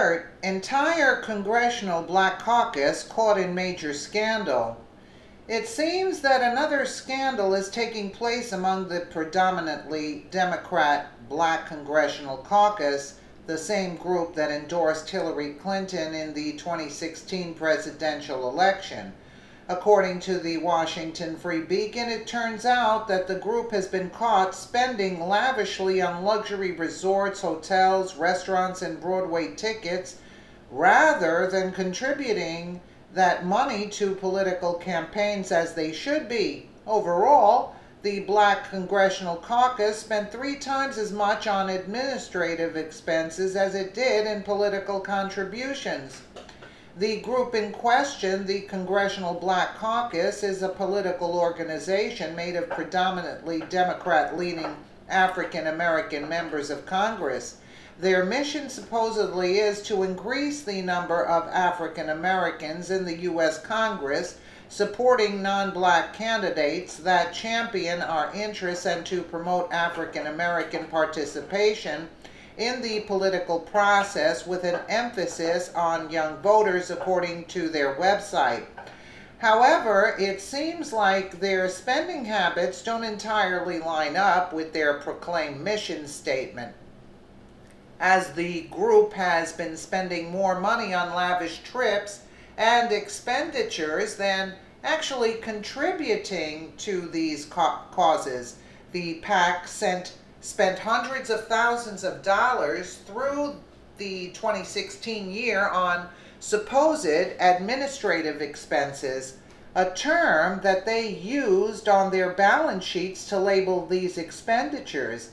Alert, entire Congressional Black Caucus caught in major scandal. It seems that another scandal is taking place among the predominantly Democrat Black Congressional Caucus, the same group that endorsed Hillary Clinton in the 2016 presidential election. According to the Washington Free Beacon, it turns out that the group has been caught spending lavishly on luxury resorts, hotels, restaurants, and Broadway tickets rather than contributing that money to political campaigns as they should be. Overall, the Black Congressional Caucus spent 3 times as much on administrative expenses as it did in political contributions. The group in question, the Congressional Black Caucus, is a political organization made of predominantly Democrat-leaning African American members of Congress. Their mission supposedly is to increase the number of African Americans in the U.S. Congress, supporting non-black candidates that champion our interests and to promote African American participation in the political process with an emphasis on young voters, according to their website. However, it seems like their spending habits don't entirely line up with their proclaimed mission statement, as the group has been spending more money on lavish trips and expenditures than actually contributing to these causes. The PAC spent hundreds of thousands of dollars through the 2016 year on supposed administrative expenses, a term that they used on their balance sheets to label these expenditures.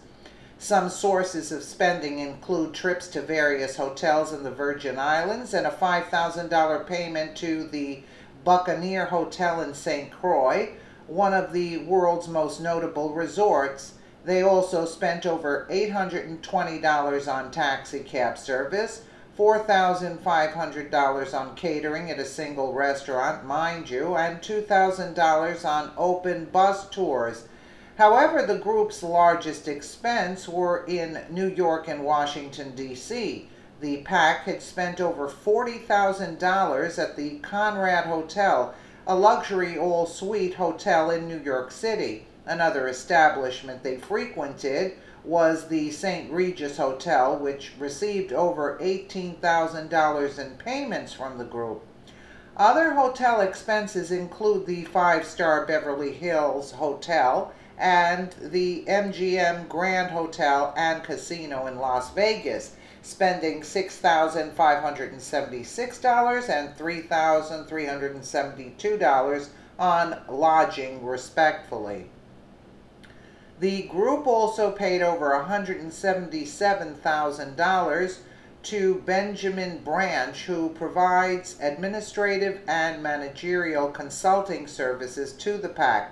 Some sources of spending include trips to various hotels in the Virgin Islands and a $5,000 payment to the Buccaneer Hotel in St. Croix, one of the world's most notable resorts. They also spent over $820 on taxi cab service, $4,500 on catering at a single restaurant, mind you, and $2,000 on open bus tours. However, the group's largest expense were in New York and Washington, D.C. The PAC had spent over $40,000 at the Conrad Hotel, a luxury all-suite hotel in New York City. Another establishment they frequented was the St. Regis Hotel, which received over $18,000 in payments from the group. Other hotel expenses include the 5-star Beverly Hills Hotel and the MGM Grand Hotel and Casino in Las Vegas, spending $6,576 and $3,372 on lodging, respectively. The group also paid over $177,000 to Benjamin Branch, who provides administrative and managerial consulting services to the PAC.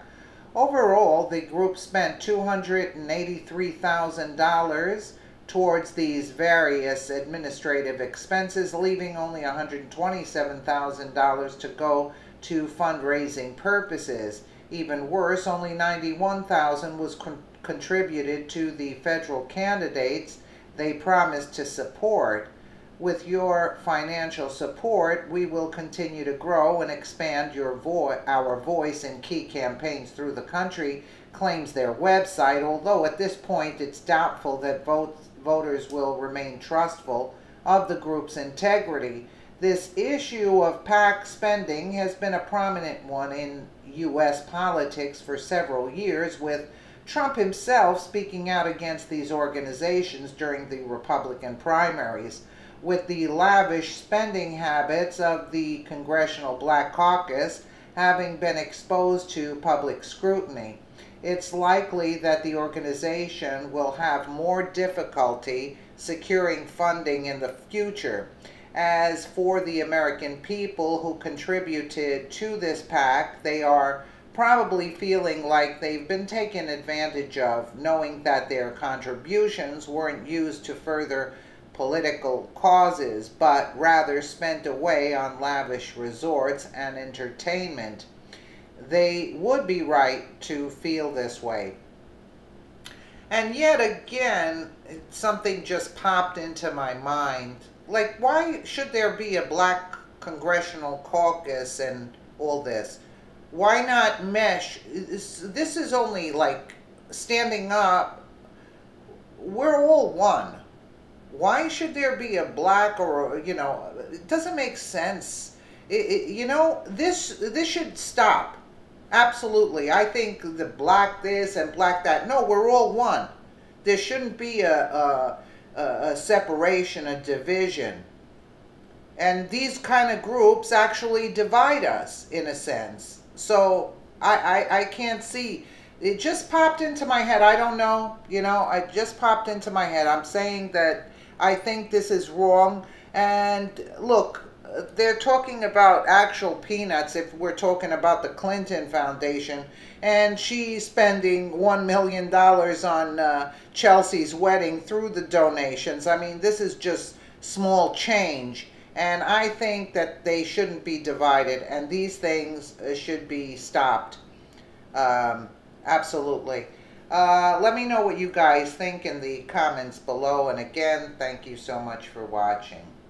Overall, the group spent $283,000 towards these various administrative expenses, leaving only $127,000 to go to fundraising purposes. Even worse, only $91,000 was contributed to the federal candidates they promised to support. With your financial support, we will continue to grow and expand our voice in key campaigns through the country, claims their website, although at this point it's doubtful that voters will remain trustful of the group's integrity. This issue of PAC spending has been a prominent one in U.S. politics for several years, with Trump himself speaking out against these organizations during the Republican primaries. With the lavish spending habits of the Congressional Black Caucus having been exposed to public scrutiny, it's likely that the organization will have more difficulty securing funding in the future. As for the American people who contributed to this PAC, they are probably feeling like they've been taken advantage of, knowing that their contributions weren't used to further political causes, but rather spent away on lavish resorts and entertainment. They would be right to feel this way. And yet again, something just popped into my mind. like, why should there be a black congressional caucus and all this? Why not mesh? This is only like standing up. We're all one. Why should there be a black or, it doesn't make sense. This should stop. Absolutely. I think the black this and black that. No, we're all one. There shouldn't be a separation, a division. And these kind of groups actually divide us, in a sense. So I can't see. It just popped into my head. I don't know. It just popped into my head. I'm saying that I think this is wrong. And look, they're talking about actual peanuts if we're talking about the Clinton Foundation. And she's spending $1 million on Chelsea's wedding through the donations. I mean, this is just small change. And I think that they shouldn't be divided. And these things should be stopped. Absolutely. Let me know what you guys think in the comments below. And again, thank you so much for watching.